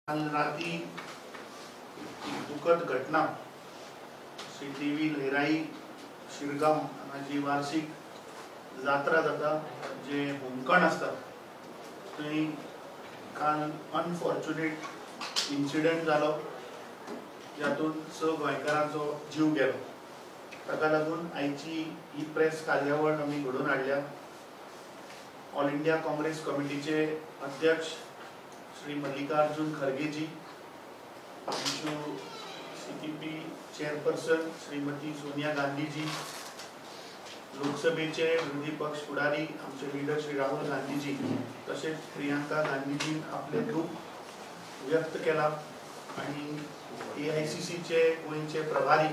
काल राती दुखद घटना श्री देवी लहराई शिरगांव हांची वार्षिक जात्रा जाता जे होमखण आसता थंय काल अनफॉर्च्युनेट इन्सिडंट जालो जातून 6 गोंयकारांचो जीव गेलो। ताका लागून आयची ही प्रेस कार्यावळ आमी घडोवन हाडल्या। ऑल इंडिया काँग्रेस कमिटीचे अध्यक्ष श्री मल्लिकार्जुन खरगे जी, सीपीपी चेयरपर्सन श्रीमती सोनिया गांधी जी, लोकसभेचे विरोधी पक्ष फुडारी आमचे लीडर श्री राहुल गांधी जी, तसेच प्रियंका गांधीजीन आपले दुःख व्यक्त केला आणि AICC चे गोंयचे प्रभारी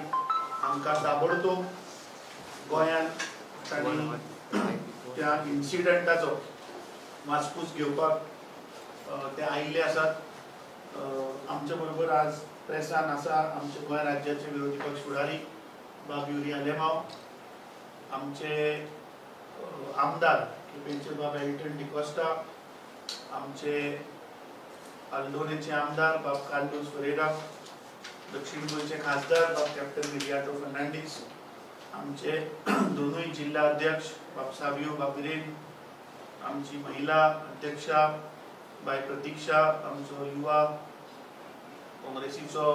आमकां ताबडतोब गोंयांत तांणी त्या इन्सिडंटाचो वासपूस घेवपाक ते आयिल्ले आसात। आमचे बरोबर आज प्रेसान आसा आमचे गोंय राज्याचे विरोधी पक्ष फुडारी बाब युरी आलेमांव, आमचे आमदार केपेंचे बाब एल्टन डिकोस्टा, आमचे आल्दोनेचे आमदार बाब कार्लोस फरेरा, दक्षिण गोंयचे खासदार बाब कॅप्टन मिरियाटो फर्नांडीस, आमचे दोनूय जिल्हा अध्यक्ष बाब सावियो बापिरेन, आमची महिला अध्यक्षा बाय प्रतीक्षा, आमचो युवा काँग्रेसीचो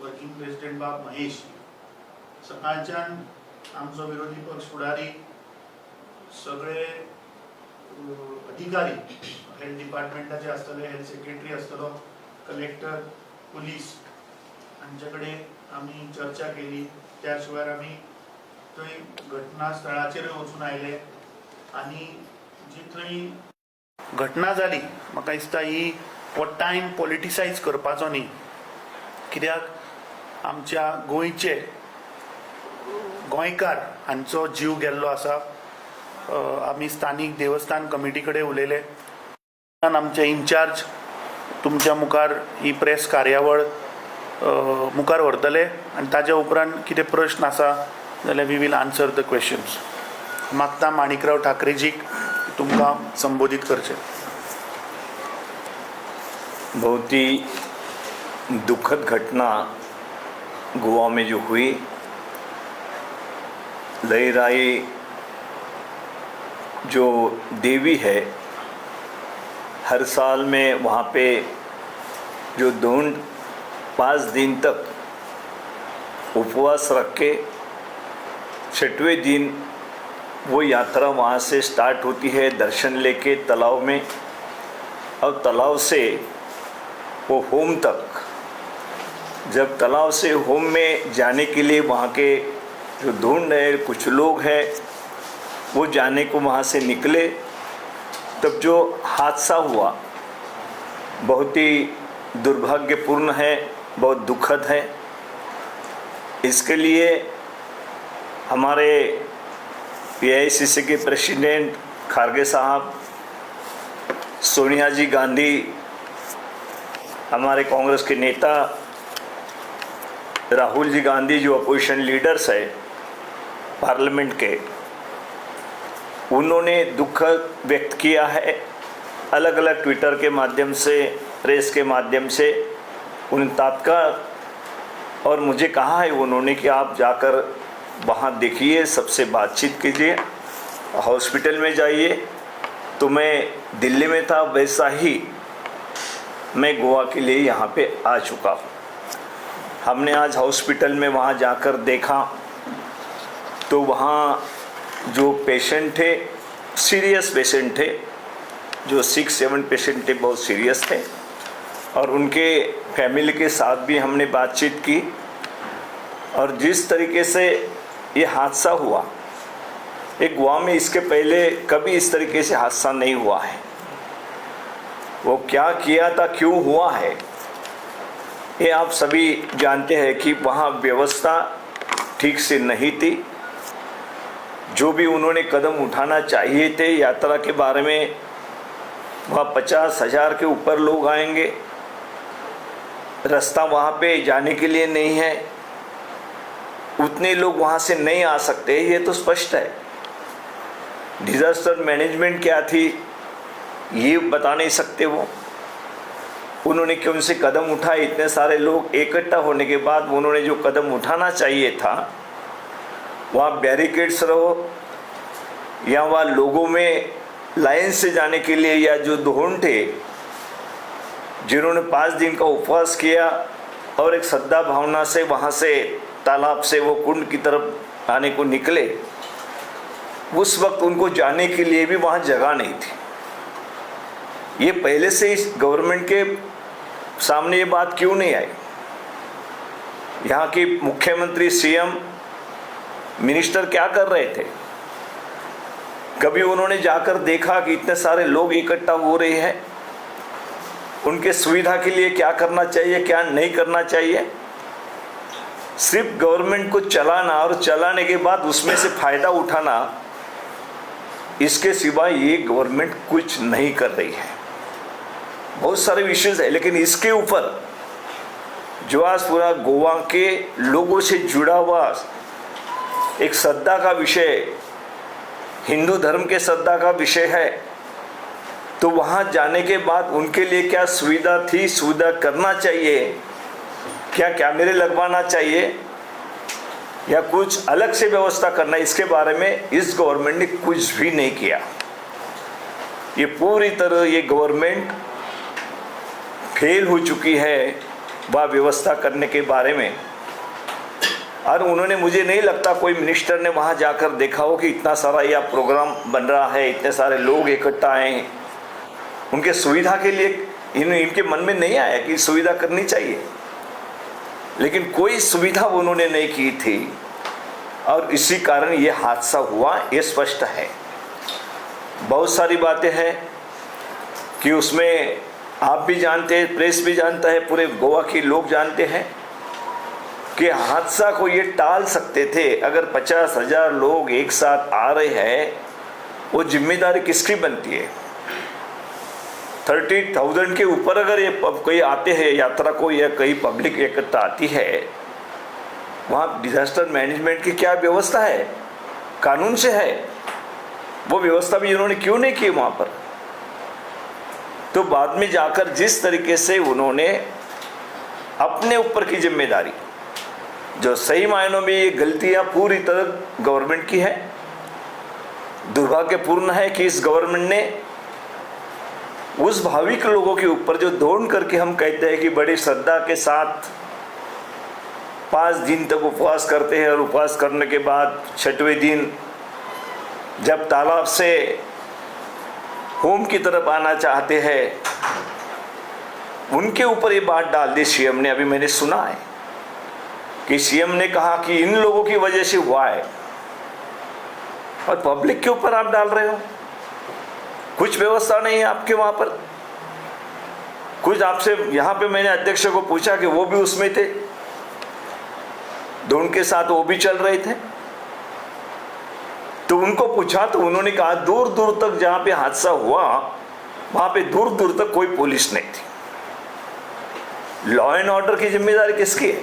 वर्किंग प्रेसिडेंट बाब महेश। सकाळच्यान आमचो विरोधी पक्ष फुडारी सगळे अधिकारी हेल्थ डिपार्टमेंटाचे आसतले, हेल्थ सेक्रेटरी आसतलो, कलेक्टर, पुलीस हांचे कडेन आमी चर्चा केली। त्या शिवाय आमी थंय घटनास्थळाचेर वचून आयले आनी जी थंय घटना जाली म्हाका दिसता ही हो टायम पॉलिटिसायज करपाचो न्ही, कित्याक आमच्या गोंयचे गोंयकार हांचो जीव गेल्लो आसा। आमी स्थानीक देवस्थान कमिटी कडेन उलयले, आमचे इन्चार्ज तुमच्या मुखार ही प्रेस कार्यावळ मुखार व्हरतले आनी ताज्या उपरांत कितें प्रश्न आसा जाल्यार we will answer the questions. मागता माणिकराव ठाकरेजीक तुमकां संबोधित करचें। बहुत ही दुखद घटना गोवा में जो हुई, लहराई जो देवी है, हर साल में वहाँ पे जो 5 दिन तक उपवास रख के 6वें दिन वो यात्रा वहाँ से स्टार्ट होती है दर्शन लेके तालाब में, और तालाब से वो होम तक। जब तालाब से होम में जाने के लिए वहाँ के जो ढूंढ है कुछ लोग हैं वो जाने को वहाँ से निकले, तब जो हादसा हुआ बहुत ही दुर्भाग्यपूर्ण है, बहुत दुखद है। इसके लिए हमारे AICC के प्रेसिडेंट खारगे साहब, सोनिया जी गांधी, हमारे कांग्रेस के नेता राहुल जी गांधी जो अपोजिशन लीडर्स है पार्लियामेंट के, उन्होंने दुख व्यक्त किया है अलग अलग ट्विटर के माध्यम से, प्रेस के माध्यम से। उन्हें तत्काल और मुझे कहा है उन्होंने कि आप जाकर वहाँ देखिए, सबसे बातचीत कीजिए, हॉस्पिटल में जाइए। तो मैं दिल्ली में था, वैसा ही मैं गोवा के लिए यहाँ पे आ चुका हूँ। हमने आज हॉस्पिटल में वहाँ जाकर देखा तो वहाँ जो पेशेंट थे, सीरियस पेशेंट थे, जो 6-7 पेशेंट थे, बहुत सीरियस थे, और उनके फैमिली के साथ भी हमने बातचीत की। और जिस तरीके से ये हादसा हुआ, एक गोवा में इसके पहले कभी इस तरीके से हादसा नहीं हुआ है। वो क्या किया था, क्यों हुआ है, ये आप सभी जानते हैं कि वहाँ व्यवस्था ठीक से नहीं थी। जो भी उन्होंने कदम उठाना चाहिए थे यात्रा के बारे में, वहाँ 50,000 के ऊपर लोग आएंगे, रास्ता वहाँ पे जाने के लिए नहीं है, उतने लोग वहाँ से नहीं आ सकते, ये तो स्पष्ट है। डिजास्टर मैनेजमेंट क्या थी ये बता नहीं सकते वो। उन्होंने क्यों से कदम उठाए? इतने सारे लोग इकट्ठा होने के बाद उन्होंने जो कदम उठाना चाहिए था, वहाँ बैरिकेड्स रहो या वहाँ लोगों में लाइन से जाने के लिए, या जो दोहन थे जिन्होंने 5 दिन का उपवास किया और एक श्रद्धा भावना से वहाँ से तालाब से वो कुंड की तरफ आने को निकले, उस वक्त उनको जाने के लिए भी वहाँ जगह नहीं थी। ये पहले से इस गवर्नमेंट के सामने ये बात क्यों नहीं आई? यहाँ के मुख्यमंत्री, सीएम, मिनिस्टर क्या कर रहे थे? कभी उन्होंने जाकर देखा कि इतने सारे लोग इकट्ठा हो रहे हैं, उनके सुविधा के लिए क्या करना चाहिए, क्या नहीं करना चाहिए? सिर्फ गवर्नमेंट को चलाना और चलाने के बाद उसमें से फायदा उठाना, इसके सिवा ये गवर्नमेंट कुछ नहीं कर रही है। बहुत सारे इश्यूज है, लेकिन इसके ऊपर जो आज पूरा गोवा के लोगों से जुड़ा हुआ एक श्रद्धा का विषय, हिंदू धर्म के श्रद्धा का विषय है, तो वहाँ जाने के बाद उनके लिए क्या सुविधा थी, सुविधा करना चाहिए, क्या कैमरे लगवाना चाहिए या कुछ अलग से व्यवस्था करना, इसके बारे में इस गवर्नमेंट ने कुछ भी नहीं किया। ये पूरी तरह ये गवर्नमेंट फेल हो चुकी है वह व्यवस्था करने के बारे में। और उन्होंने, मुझे नहीं लगता कोई मिनिस्टर ने वहाँ जाकर देखा हो कि इतना सारा यह प्रोग्राम बन रहा है, इतने सारे लोग इकट्ठा आए हैं, उनके सुविधा के लिए इनके मन में नहीं आया कि सुविधा करनी चाहिए। लेकिन कोई सुविधा उन्होंने नहीं की थी और इसी कारण ये हादसा हुआ, ये स्पष्ट है। बहुत सारी बातें हैं कि उसमें आप भी जानते हैं, प्रेस भी जानता है, पूरे गोवा के लोग जानते हैं कि हादसा को ये टाल सकते थे। अगर 50,000 लोग एक साथ आ रहे हैं, वो जिम्मेदारी किसकी बनती है? 30,000 के ऊपर अगर ये कोई आते हैं यात्रा को, या कई पब्लिक एकत्र आती है, वहाँ डिजास्टर मैनेजमेंट की क्या व्यवस्था है? कानून से है, वो व्यवस्था भी इन्होंने क्यों नहीं की वहाँ पर? तो बाद में जाकर जिस तरीके से उन्होंने अपने ऊपर की जिम्मेदारी, जो सही मायनों में ये गलतियां पूरी तरह गवर्नमेंट की है। दुर्भाग्यपूर्ण है कि इस गवर्नमेंट ने उस भाविक लोगों के ऊपर, जो दौड़ करके हम कहते हैं कि बड़ी श्रद्धा के साथ 5 दिन तक उपवास करते हैं, और उपवास करने के बाद 6वें दिन जब तालाब से होम की तरफ आना चाहते हैं, उनके ऊपर ये बात डाल दी सीएम ने। अभी मैंने सुना है कि सीएम ने कहा कि इन लोगों की वजह से हुआ है, और पब्लिक के ऊपर आप डाल रहे हो। कुछ व्यवस्था नहीं है आपके वहां पर। कुछ आपसे यहाँ पे मैंने अध्यक्ष को पूछा कि वो भी उसमें थे, तो उनके साथ वो भी चल रहे थे, तो उनको पूछा तो उन्होंने कहा दूर दूर तक जहाँ पे हादसा हुआ वहाँ पे दूर दूर तक कोई पुलिस नहीं थी। लॉ एंड ऑर्डर की जिम्मेदारी किसकी है?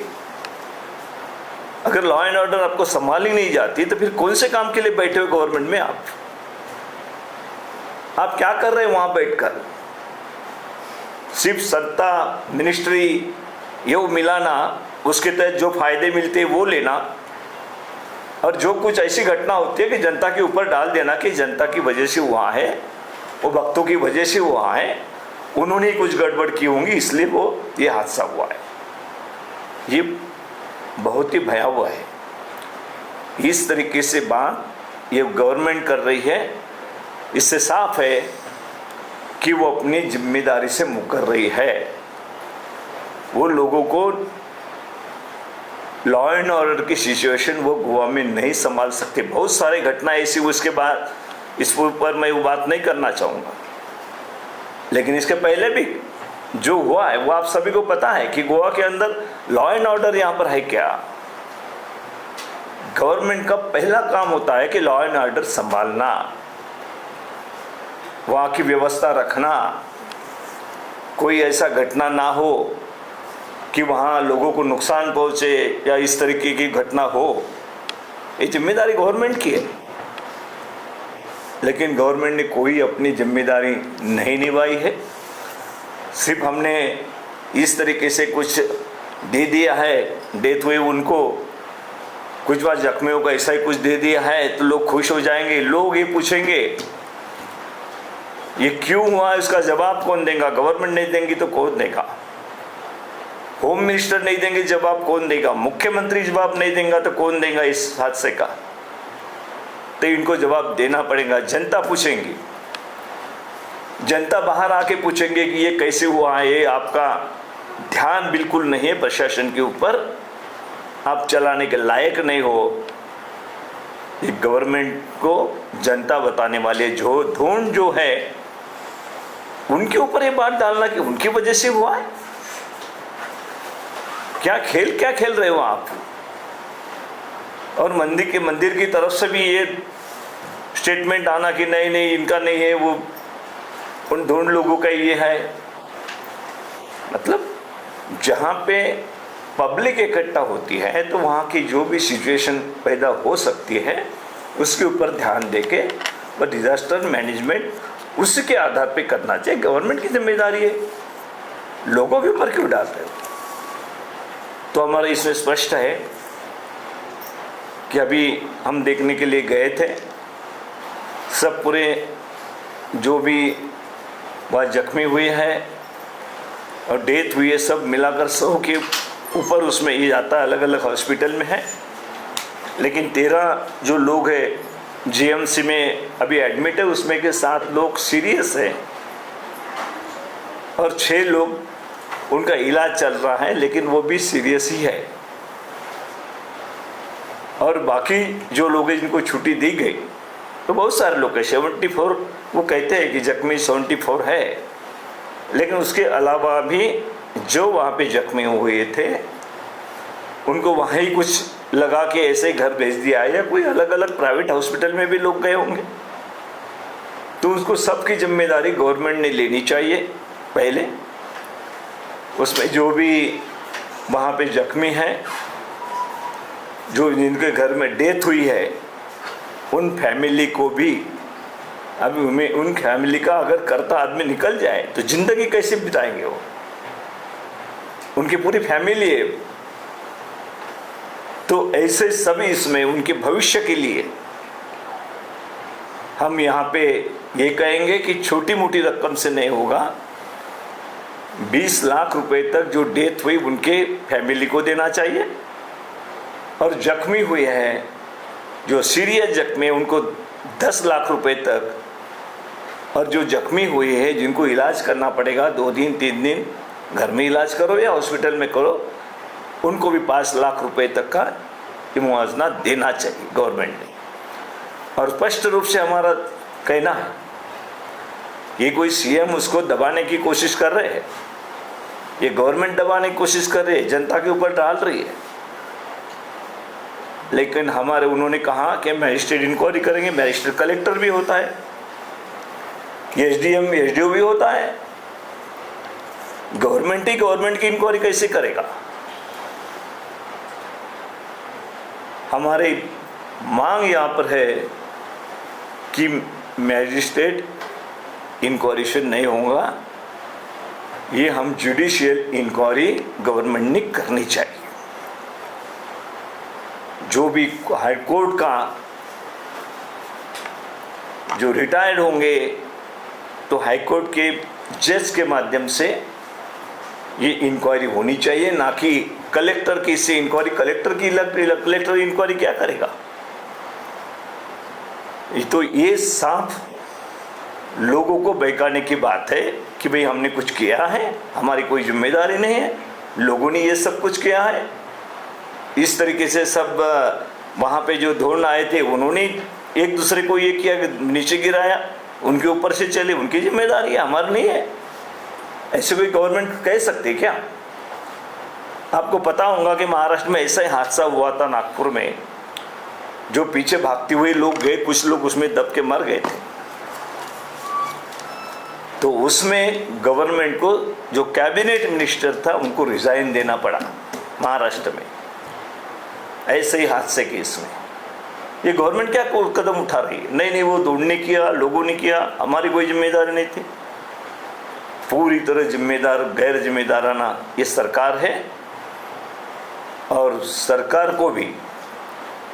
अगर लॉ एंड ऑर्डर आपको संभाली नहीं जाती तो फिर कौन से काम के लिए बैठे हुए गवर्नमेंट में आप क्या कर रहे हैं वहाँ बैठकर? सिर्फ सत्ता, मिनिस्ट्री ये मिलाना, उसके तहत जो फायदे मिलते हैं वो लेना, और जो कुछ ऐसी घटना होती है कि जनता के ऊपर डाल देना कि जनता की वजह से हुआ है, वो भक्तों की वजह से हुआ है, उन्होंने कुछ गड़बड़ की होंगी इसलिए वो ये हादसा हुआ है। ये बहुत ही भयावह है। इस तरीके से बात ये गवर्नमेंट कर रही है, इससे साफ है कि वो अपनी जिम्मेदारी से मुकर रही है। वो लोगों को लॉ एंड ऑर्डर की सिचुएशन वो गोवा में नहीं संभाल सकते। बहुत सारी घटनाएं ऐसी, उसके बाद इस ऊपर मैं वो बात नहीं करना चाहूँगा, लेकिन इसके पहले भी जो हुआ है वो आप सभी को पता है कि गोवा के अंदर लॉ एंड ऑर्डर यहाँ पर है क्या? गवर्नमेंट का पहला काम होता है कि लॉ एंड ऑर्डर संभालना, वहाँ की व्यवस्था रखना, कोई ऐसा घटना ना हो कि वहाँ लोगों को नुकसान पहुँचे या इस तरीके की घटना हो। ये जिम्मेदारी गवर्नमेंट की है, लेकिन गवर्नमेंट ने कोई अपनी जिम्मेदारी नहीं निभाई है। सिर्फ हमने इस तरीके से कुछ दे दिया है, डेथ हुई उनको, कुछ बार जख्मियों को ऐसा ही कुछ दे दिया है तो लोग खुश हो जाएंगे। लोग ये पूछेंगे ये क्यों हुआ, इसका जवाब कौन देगा? गवर्नमेंट नहीं देंगी तो कौन देगा? होम मिनिस्टर नहीं देंगे जवाब कौन देगा? मुख्यमंत्री जवाब नहीं देगा तो कौन देगा इस हादसे का? तो इनको जवाब देना पड़ेगा। जनता पूछेंगी, जनता बाहर आके पूछेंगे कि ये कैसे हुआ है, ये आपका ध्यान बिल्कुल नहीं है प्रशासन के ऊपर, आप चलाने के लायक नहीं हो। ये गवर्नमेंट को जनता बताने वाले जो धुन जो है उनके ऊपर ये बात डालना कि उनकी वजह से हुआ है। क्या खेल रहे हो आप? और मंदिर की तरफ से भी ये स्टेटमेंट आना कि नहीं नहीं इनका नहीं है, वो उन दोनों लोगों का ये है। मतलब जहाँ पे पब्लिक इकट्ठा होती है तो वहाँ की जो भी सिचुएशन पैदा हो सकती है उसके ऊपर ध्यान देके और डिजास्टर मैनेजमेंट उसके आधार पे करना चाहिए। गवर्नमेंट की जिम्मेदारी है, लोगों के ऊपर क्यों डाल रहे हो? तो हमारा इसमें स्पष्ट है कि अभी हम देखने के लिए गए थे, सब पूरे जो भी वह जख्मी हुए हैं और डेथ हुई है सब मिलाकर 100 के ऊपर उसमें ये जाता है, अलग अलग हॉस्पिटल में है। लेकिन 13 जो लोग हैं जीएमसी में अभी एडमिट है, उसमें के 7 लोग सीरियस हैं और 6 लोग उनका इलाज चल रहा है लेकिन वो भी सीरियस ही है। और बाकी जो लोग हैं जिनको छुट्टी दी गई तो बहुत सारे लोग हैं, 74 वो कहते हैं कि जख्मी 74 है, लेकिन उसके अलावा भी जो वहाँ पे जख्मी हुए थे उनको वहाँ ही कुछ लगा के ऐसे घर भेज दिया है, या कोई अलग अलग प्राइवेट हॉस्पिटल में भी लोग गए होंगे। तो उसको सबकी जिम्मेदारी गवर्नमेंट ने लेनी चाहिए पहले। उसमें जो भी वहाँ पे जख्मी हैं, जो जिनके घर में डेथ हुई है, उन फैमिली को भी, अभी उन फैमिली का अगर करता आदमी निकल जाए तो जिंदगी कैसे बिताएंगे वो? उनकी पूरी फैमिली है। तो ऐसे सभी इसमें उनके भविष्य के लिए हम यहाँ पे ये कहेंगे कि छोटी मोटी रकम से नहीं होगा, 20 लाख रुपए तक जो डेथ हुई उनके फैमिली को देना चाहिए, और जख्मी हुए हैं जो सीरियस जख्मी उनको 10 लाख रुपए तक, और जो जख्मी हुए हैं जिनको इलाज करना पड़ेगा 2 दिन 3 दिन घर में इलाज करो या हॉस्पिटल में करो, उनको भी 5 लाख रुपए तक का मुआवजा देना चाहिए गवर्नमेंट ने। और स्पष्ट रूप से हमारा कहना है, ये कोई सीएम उसको दबाने की कोशिश कर रहे हैं, ये गवर्नमेंट दबाने की कोशिश कर रही है, जनता के ऊपर डाल रही है। लेकिन हमारे उन्होंने कहा कि मैजिस्ट्रेट इंक्वायरी करेंगे, मैजिस्ट्रेट कलेक्टर भी होता है, एसडीएम एसडीओ भी होता है, गवर्नमेंट ही गवर्नमेंट की इंक्वायरी कैसे करेगा? हमारी मांग यहाँ पर है कि मैजिस्ट्रेट इंक्वायरी से नहीं होगा, ये हम जुडिशियल इंक्वायरी गवर्नमेंट ने करनी चाहिए। जो भी हाई कोर्ट का जो रिटायर्ड होंगे तो हाई कोर्ट के जज के माध्यम से ये इंक्वायरी होनी चाहिए, ना कि कलेक्टर की से इंक्वायरी। कलेक्टर इंक्वायरी क्या करेगा? तो ये साफ लोगों को बहकाने की बात है कि भाई हमने कुछ किया है, हमारी कोई जिम्मेदारी नहीं है, लोगों ने ये सब कुछ किया है। इस तरीके से सब वहाँ पे जो धोन आए थे उन्होंने एक दूसरे को ये किया कि नीचे गिराया, उनके ऊपर से चले, उनकी जिम्मेदारी है, हमारी नहीं है। ऐसे कोई गवर्नमेंट कह सकती है क्या? आपको पता होगा कि महाराष्ट्र में ऐसा ही हादसा हुआ था नागपुर में, जो पीछे भागते हुए लोग गए, कुछ लोग उसमें दब के मर गए थे। तो उसमें गवर्नमेंट को जो कैबिनेट मिनिस्टर था उनको रिजाइन देना पड़ा महाराष्ट्र में, ऐसे ही हादसे केस में। ये गवर्नमेंट क्या कदम उठा रही है? नहीं वो दौड़ने किया, लोगों ने किया, हमारी कोई जिम्मेदारी नहीं थी। पूरी तरह जिम्मेदार गैर जिम्मेदाराना ये सरकार है। और सरकार को भी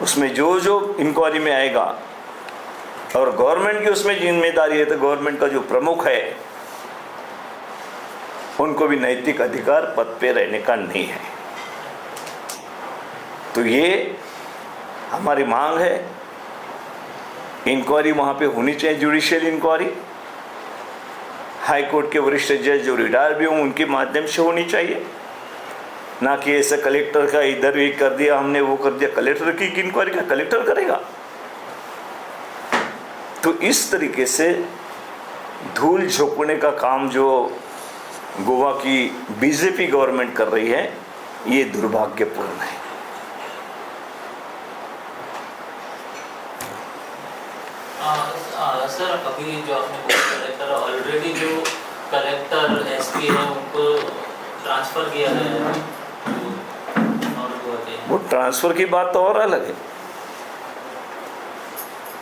उसमें जो जो इंक्वायरी में आएगा, और गवर्नमेंट की उसमें जिम्मेदारी है, तो गवर्नमेंट का जो प्रमुख है उनको भी नैतिक अधिकार पद पे रहने का नहीं है। तो ये हमारी मांग है, इंक्वायरी वहाँ पे होनी चाहिए, जुडिशियल इंक्वायरी। हाई कोर्ट के वरिष्ठ जज जो रिटायर भी हों उनके माध्यम से होनी चाहिए, ना कि ऐसे कलेक्टर का इधर भी कर दिया हमने, वो कर दिया। कलेक्टर की इंक्वायरी का कलेक्टर करेगा? तो इस तरीके से धूल झोंकने का काम जो गोवा की बीजेपी गवर्नमेंट कर रही है, ये दुर्भाग्यपूर्ण है। सर, अभी जो आपने कलेक्टर ऑलरेडी जो कलेक्टर एसपी है उनको ट्रांसफर किया गया है, वो ट्रांसफर की बात तो और अलग है।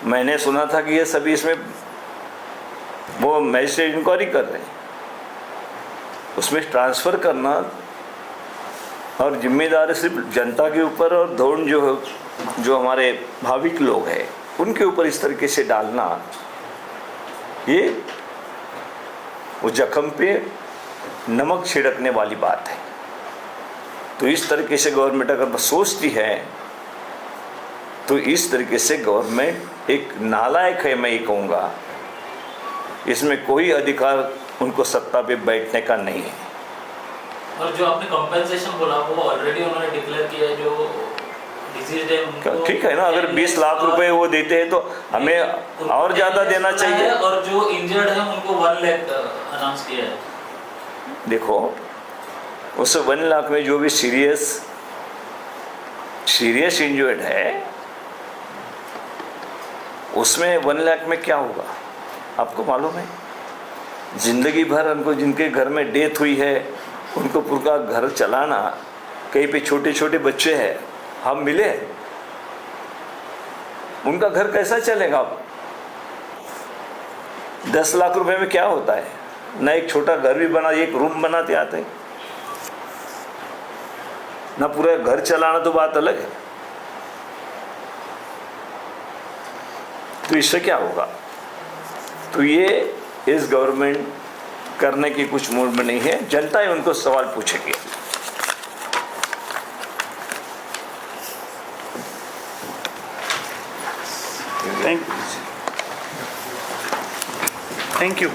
मैंने सुना था कि ये सभी इसमें वो मैजिस्ट्रेट इंक्वायरी कर रहे हैं, उसमें ट्रांसफर करना और जिम्मेदारी सिर्फ जनता के ऊपर और धोन जो हमारे भाविक लोग हैं उनके ऊपर इस तरीके से डालना, ये वो जख्म पे नमक छिड़कने वाली बात है। तो इस तरीके से गवर्नमेंट अगर सोचती है तो इस तरीके से गवर्नमेंट एक नालायक है, मैं ये कहूँगा। इसमें कोई अधिकार उनको सत्ता पे बैठने का नहीं है। और जो आपने कंपेंसेशन बोला वो ऑलरेडी उन्होंने डिक्लेयर किया है, जो डिसीज्ड है उनको। ठीक है ना, अगर 20 लाख रुपए वो देते हैं तो हमें और ज़्यादा देना चाहिए। और जो इंजर्ड है उनको 1 लाख अनाउंस किया है। देखो, उस 1 लाख में जो भी सीरियस इंजर्ड है उसमें 1 लाख में क्या होगा आपको मालूम है? जिंदगी भर उनको, जिनके घर में डेथ हुई है, उनको पूरा घर चलाना, कहीं पे छोटे छोटे बच्चे हैं, हम मिले, उनका घर कैसा चलेगा? 10 लाख रुपए में क्या होता है? ना एक छोटा घर भी बना, एक रूम बनाते आते, ना पूरा घर चलाना, तो बात अलग है। तो इससे क्या होगा? तो ये इस गवर्नमेंट करने की कुछ मूड में नहीं है। जनता ही उनको सवाल पूछेगी। Thank you.